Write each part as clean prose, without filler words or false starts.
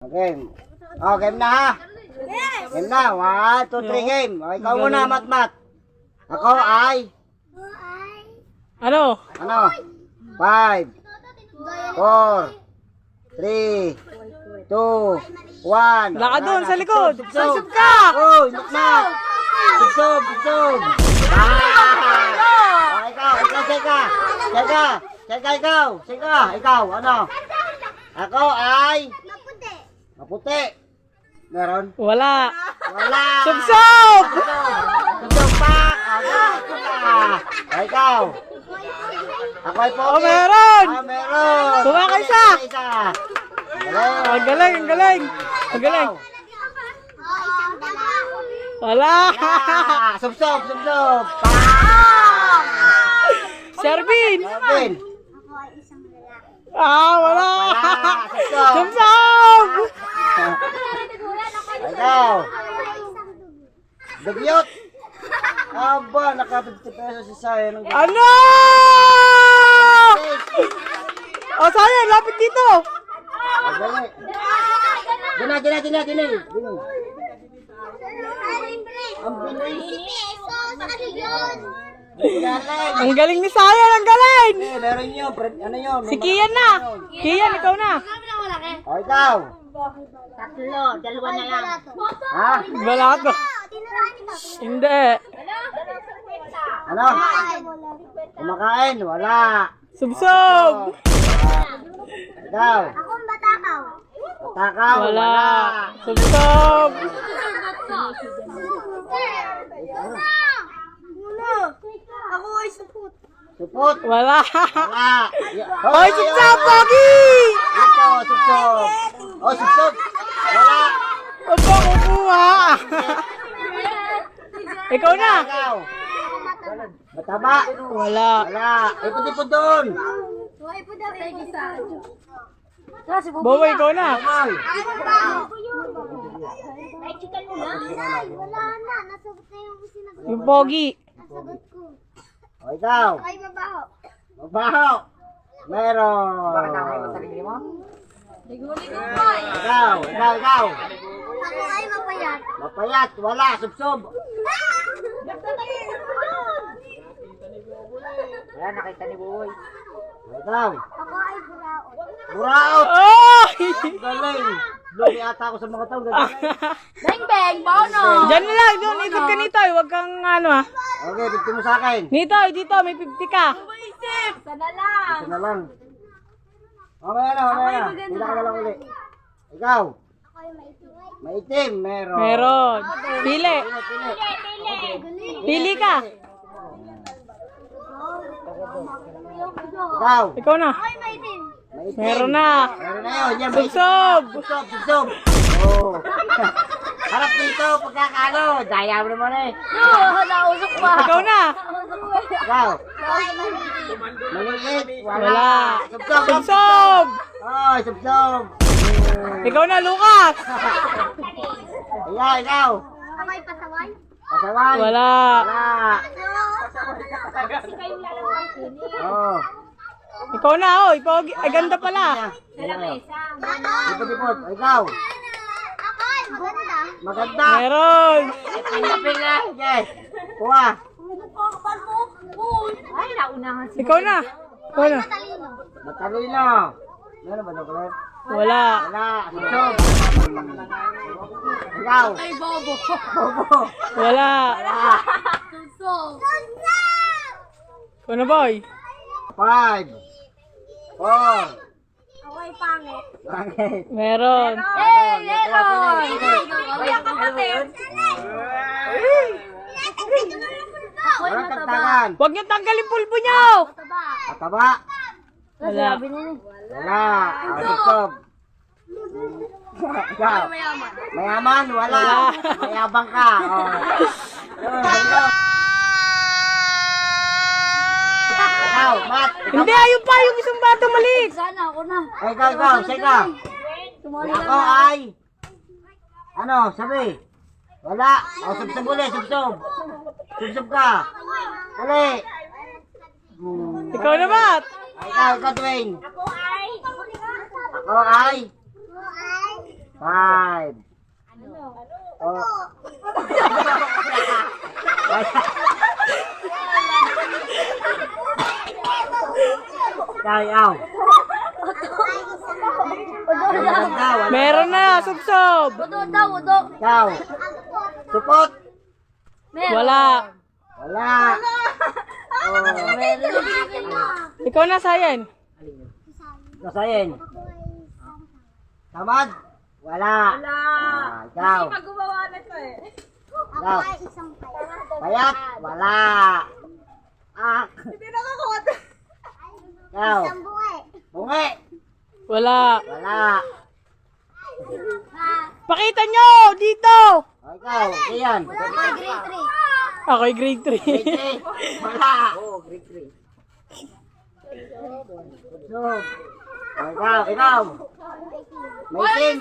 Game. Oh, game na ha. Game na. 1, 2, 3 game. O, ikaw muna, Matmat. Ako ay... Ano? Ano? 5, 4, 3, 2, 1. Laka doon sa likod. Subsob. Subsob ka! Uy, Matmat. Subsob. Ah! Ikaw, Seka. Ikaw, ano? Ako ay... Maputi. Meron? Wala. Wala. Subsob! Subsob pa. Ikaw. Ako ay pogi. Oh, meron. Meron. Kuha ka isa. Ang galing. Ikaw. Wala. Subsob. Shervin. Marvin. Wala. Subsob. Subsob! Ikaw. Dugyot. Aba, naka-50 pesos si Sayo. Ano? O, sayang, lapit dito. Dali. Ang bilis. Ang galing ni Sayang, ang galing. Meron nyo. Ano nyo? Si Kian na. Kian, ikaw na. O, ikaw. Tatlo, dalawa na lang. Ha? Wala ka. Hindi. Ano? Kumakain? Wala. Subsob. Ikaw. Akong batakaw. Takaw? Wala. Subsob. Ako ay supot. Supot? Wala. Wala. Hoy, subsob, Pogi! Ito, subsob. Oh, subsob. Wala. Huwag mo kukuha. Ikaw na. Ikaw. Mataba? Wala. Wala. Ipot doon. Ay po daw isa. Bobo, ikaw na. Ay. Ay, chicken mo na. Ay, wala na. Nasagot na yung sinagot. Yung Pogi. Nasagot ko. O, ikaw. Ay, mabaho. Mabaho. Meron. Bakit ako yung sarili mo? Ikaw. Ako ay mapayat. Mapayat. Wala. Subsob. Wala, nakita ni Buboy. Ikaw. Ako ay buraot. Buraot. Oh! Galing. Lumi ata ako sa mga tao. Galing. Bang bang, bono. Diyan na lang. Doon, ikot ka nito. Huwag kang ano ah. Okay, dito mo sa akin. Nito, dito. May 50 ka. Sana lang. Ito na lang. Okay na. Pila ka na lang ulit. Ikaw. Ako ay maitim. Maitim. Meron. Meron. Pili. Pili ka. Ikaw. Ikaw na. Ako ay maitim. Maitim. Meron na. Meron na yun. Yan, Subsob. Subsob. Oh. Harap dito. Pagkakalo. Daya mo naman eh. Nausok pa. Ikaw na. Ikaw. Maliit. Wala. Subsob. Subsob. Oh, subsob. Ikaw na, Lucas. Ayan, ikaw. Ako ay pasaway. Pasaway. Wala. Wala. Kasi kayo lalawang sini. Oh. Ikaw na, oh. Pogi. Ay, ganda pala. Ipot. Ikaw. Ako ay maganda. Maganda. Meron. Pinga. Yes. Kuha. Ay, naunahan si Ikaw na. Ikaw na. Talino. Matalino. Meron ba ito, Claire? Wala. Wala. Subsob. Ikaw. Ay, bobo. Bobo. Wala. Wala. So, Ikaw na, boy. 5, 4, ako ay pangit. Bakit? Meron. Hey, meron! Ako ay Walang mataba. tagtagan. Huwag niyo tanggalin pulbo niyo. Mataba. Mataba. Wala. Wala. Subsob. Ikaw. Mayaman. Wala. Mayabang ka. Oh. Ikaw, Matt. Hindi, ayun pa yung isang bata maliit. Sana ako na. Ikaw. Seka. Ako ay... Ano, sabi. Wala. O, subsob ulit, subsob. Subsob ka. Uli. Ikaw na, Matt. Ikaw, Dwayne. Ako ay... Ako ay... 5. Oh. Yaw. Meron na, subsob. Yaw. Supot. Wala. Wala. Oh. Ikaw na, Sayan. Nasayin. Tamad. Wala. Ikaw. gumawa na ito eh. Ikaw. Payat. Wala. Hindi nakakota. Ikaw. Bungi. Wala. Wala. Pakita nyo, dito. O, ikaw. Iyan. Ako'y grade 3. Wala. Oo, grade 3. Ikaw. May team.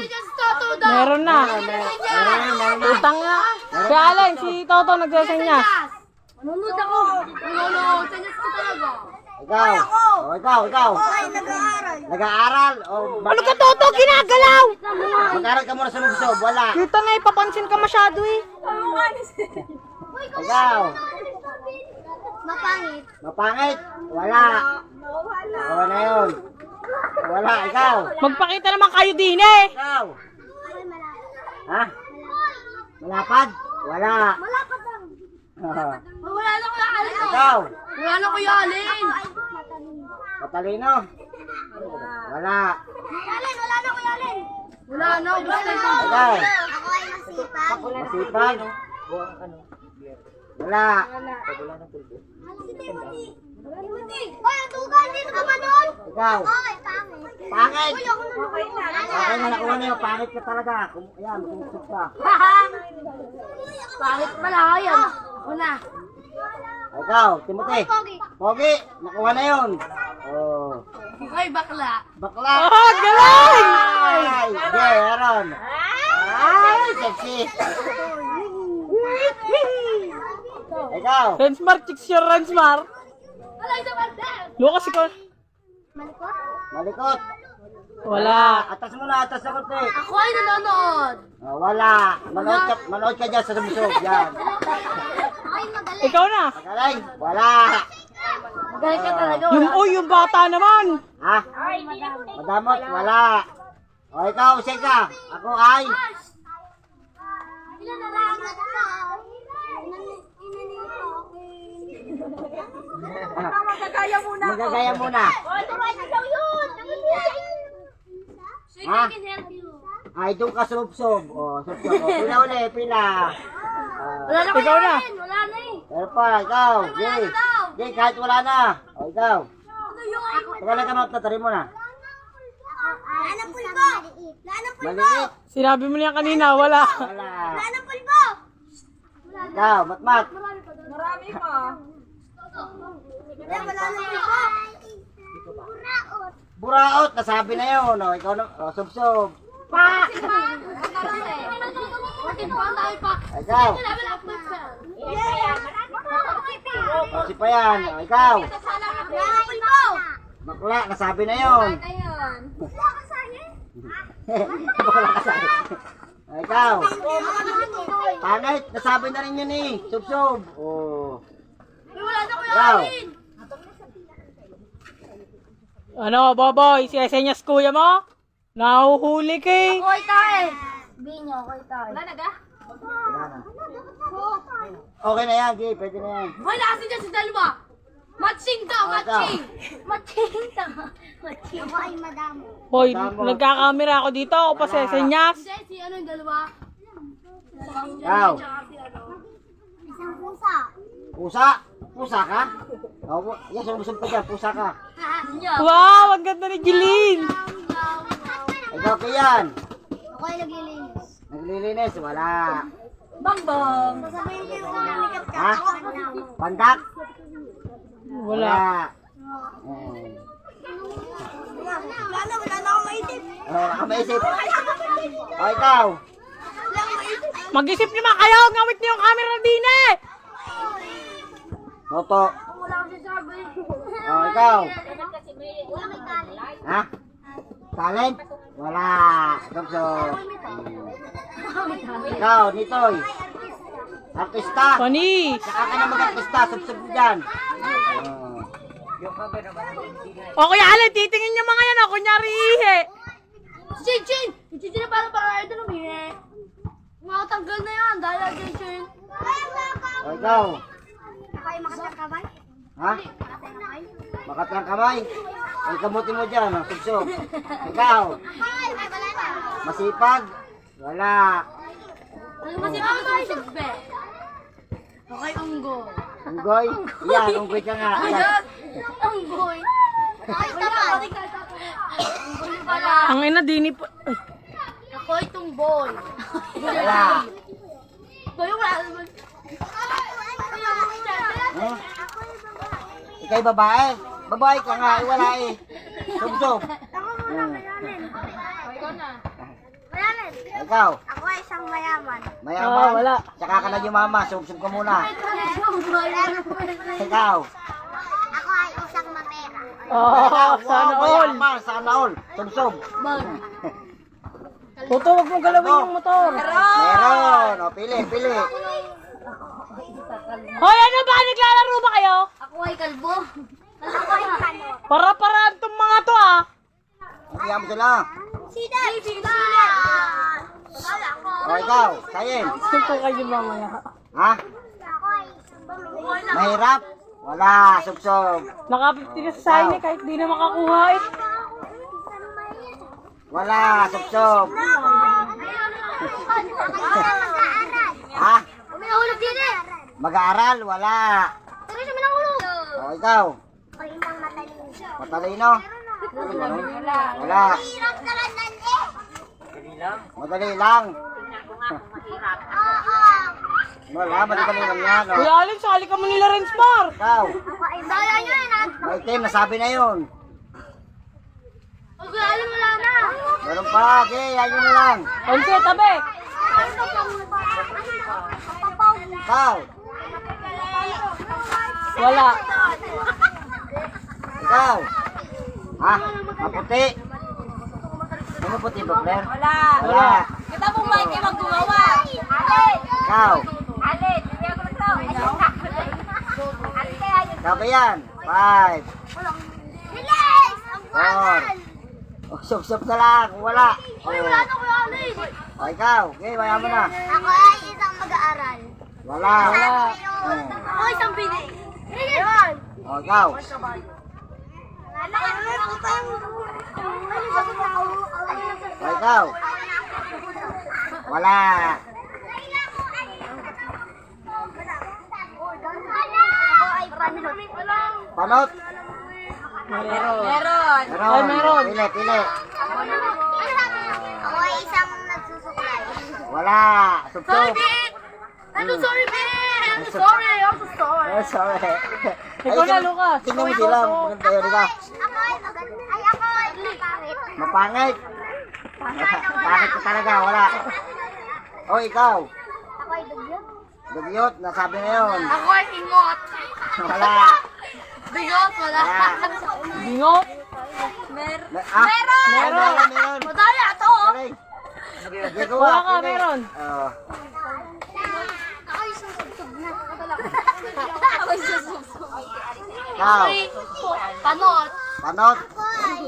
Meron na. Meron. Utang na. Si Allen, si Toto nagsasenyas. Nunod ako. Nunod. Sanyas ko talaga. Ikaw. Nag-aaral. Ano ka, Toto? Ginagalaw. Mag-aaral ka muna sa lubsob. Wala. Dito na, ipapansin ka masyado eh. Ikaw. Mapangit. Mapangit. Wala. Wala yun. Wala. Ikaw. Magpakita naman kayo din eh. Ikaw. Ha? Malapad? Wala. Malapad lang. Wala na kuya Alin. Ikaw. Wala na kuya Alin. Matalino? Wala. Alin, wala na kuya Alin. Wala na. Ikaw. Ako ay masipag. Masipag? Wala. Hoy, ang tugal din ka man doon. Ikaw. Hoy, pangit. Pangit. Okay na. Okay na, nakuha niyo. Pangit ka talaga. Ayan, kumusok ka. Pangit pala, ayan. Una. Ikaw, Timothy. Pogi. Pogi, nakuha na yun. Oh. Hoy, bakla. Bakla. Oh, galing! Ay, meron. Ay, sexy. Ikaw. Rensmar, chicks your Rensmar. Wala isa parte. Lucas, ikaw. Malikot? Malikot. Wala. Atas mo na, atas ako, te. Ako ay nanonood. Oh, wala. Manood ka dyan sa sumusog. Yan. Ay, magaling. Ikaw na. Magaling. Wala. Magaling ka talaga. Yung bata naman. Ha? Madamot. Wala. O, ikaw, Seka. Ako ay. Ilan na lang na Magagaya muna. Ha? can help you. Ay, doon ka subsob. O, subsob. O, pila uli, pila. Wala na Ikaw na. Wala na eh. Pero pa, ikaw. Jay. Jay, kahit wala na. O, ikaw. Tagalan ka magtatarin mo na. Wala ng pulbo. Wala ng pulbo. Maliit. Sinabi mo niya kanina, wala. Wala. Wala ng pulbo. Ikaw, matmat. Marami pa. Wala ng pulbo. Buraot. Buraot, nasabi na yun. O, ikaw na. O, subsob. Pa! Ikaw. O, si Payan. O, ikaw. Bakla, nasabi na yun. Bakla kasabi. O, ikaw. Pangit, nasabi na rin yun eh. Subsob. O. Ikaw. Ano, Boboy? Sinesenyas kuya mo? Nahuhuli kay. Koy tayo. Binyo, koy tayo. Wala na ga? Wala na. Okay na yan, Gay. Pwede na yan. Hoy, nakasin dyan si dalawa. Matching daw, matching. Matching daw. Matching. Ako ay madamo. Hoy, nagkakamera ako dito. Ako pa sesenyas. Hindi, si ano yung dalawa? Ikaw. Isang pusa. Pusa? Pusa ka? O, yan, sumusog ka dyan. Pusa ka. Wow, ang ganda ni Jeline. Ikaw, Kiyan. Ako ay naglilinis. Naglilinis. Wala. Bang bang. Sasabihin ko yung umikat ka. Ha? Ako madamo. Pandak? Wala. Wala na akong maisip. Ako maisip. O, ikaw. Mag-isip naman kayo. Ngawit niyo yung camera din eh. Toto. Wala akong sasabi. O, ikaw. Wala may galing. Ha? Talent? Wala. Subsob. Ikaw, Nitoy. Artista. Funny. Saka ka na mag-artista. Subsob mo dyan. O Kuya Allen, titingin niyo mga yan o. Kunyari ihe. Chin! Chin na parang ito lumihe. Mga tanggal na yan. Dahil Chin. O ikaw. Ako ay makatang kamay. Ha? Makati ang kamay. Ay kamuti mo dyan. Subsob. Ikaw. Masipag? Wala. Masipag ito ay sigbe. Okay, unggo. Unggoy? Yan, unggoy ka nga. Yan. Unggoy. Ay, naman. Unggoy pala. Ang ina, dini po. Ay, Ako ay tumboy. Wala. Boy, wala naman. Hmm? Ikay babae? Babae ka nga, eh, wala eh. Subsob. Ikaw, Ako ay isang mayaman. mayaman. wala. Tsaka ka na yumama, subsob ka muna. Ikaw. Ako ay isang mapera. Oh, sana all. Mayaman, sana all. Subsob. Toto, wag mong galawin yung motor. Meron. O, pili, pili. Hoy, ano ba? Naglalaro ba kayo? Ako ay kalbo. Ako ay kano. Para-paraan tong mga to ah. Kaya mo sila. Sida! Sida! Wala ako. O, ikaw, Sayen. Siyempre kayo mamaya. Ha? Ako ay isang Mahirap? Wala, subsob. Naka-50 ka sa sign eh, kahit di na makakuha eh. Wala, subsob. Ha? Umihulog din eh. Mag-aaral? Wala. Pero siya manahulog. O, ikaw. Ako isang matalino. Matalino? Wala. Hirap ka lang nan eh. Madali lang. Oo. Wala, madali lang yan. O. Kuya Allen, sali ka mo nila Renspar. Ikaw. Ako ay daya nyo eh. May team, nasabi na yun. Huwag alam wala na. Meron pa. Okay, yan yun na lang. Onse, tabi. Ikaw. Wala. Ikaw. Ha? Maputi. Ano maputi ba, Claire? Wala. Wala. Kita mo Mike ay maggumawa. Alin. Ikaw. Alin. Hindi ako nagsawa. Ikaw ba yan? 5. Bilis! Ang 4. buwan! O, sub-sub ka lang. Wala. Uy, wala na kuya Alin. O, ikaw. Okay, maya mo na. Ako ay isang mag-aaral. Wala. Ako ay isang binig. Yun. O, ikaw. O, ikaw. Wala. Ako ay panot. Panot. Meron. Meron. Ay, meron. Pili, pili. Ako ay isang nagsusuklay. Wala. Sub-sub. I'm so sorry, man. I'm so sorry. I'm so sorry. Oh, sorry. Ikaw na, Lucas. Tingnan mo sila. Maganda yun, di ba? Ako ay maganda. Ay, ako ay mapangit. Mapangit. Pangit ka talaga. Wala. O, ikaw. Ako ay dugyot. Dugyot. Nasabi na yun. Ako ay ingot. Wala. Bigot, wala. Wala. Bingot. Ah, Meron. Meron. Madali ato. Galing. Nagagawa, Wala ka, pili. meron. Oo. Ako ay susubsob na. Ako ay susubsob. Ikaw. Panot. Panot. Ako ay.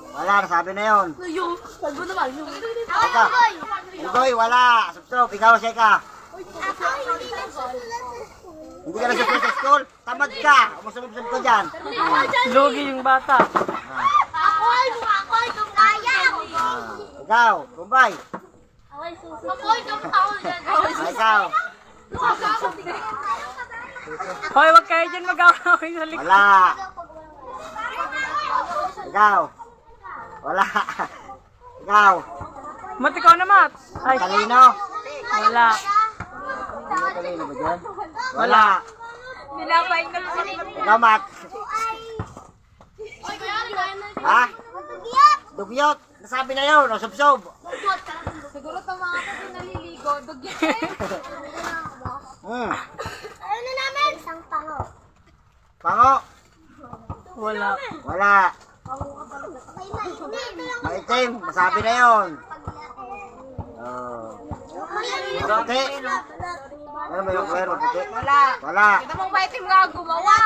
Wala. Nasabi na yun. Yung. Sabi naman. Ako Ikaw. ay. Ugoy, wala. Subsob. Ikaw, Seka. Ako ay hindi nagsusulat sa school. Hindi ka nagsusunod sa school? Tamad ka. Umusubsob ka dyan. Lugi yung bata. Ako ay tumaya. Ikaw, Kumbay. Ako ay susubsob. Ako ay tumaya. Ikaw. Hoy, wag kayo dyan mag-away sa likod. Wala. Ikaw. Wala. Ikaw. Mat, ikaw na, Mat. Ay, Talino. wala. Ano talino ba dyan? Wala. Pinapay ka na sila. Ikaw, Mat. Ha? Dugyot. Dugyot. Nasabi na yun. O, subsob. Siguro itong mga kasi naliligo. Dugyot Hmm. Ano na namin? Isang pango. Pango. Wala. Wala. Hindi, ito lang itim. Masabi na yun. Oh. Maputi. Ano ba yung Claire? Maputi? Wala. Wala. Kita mong ba itim nga gumawa?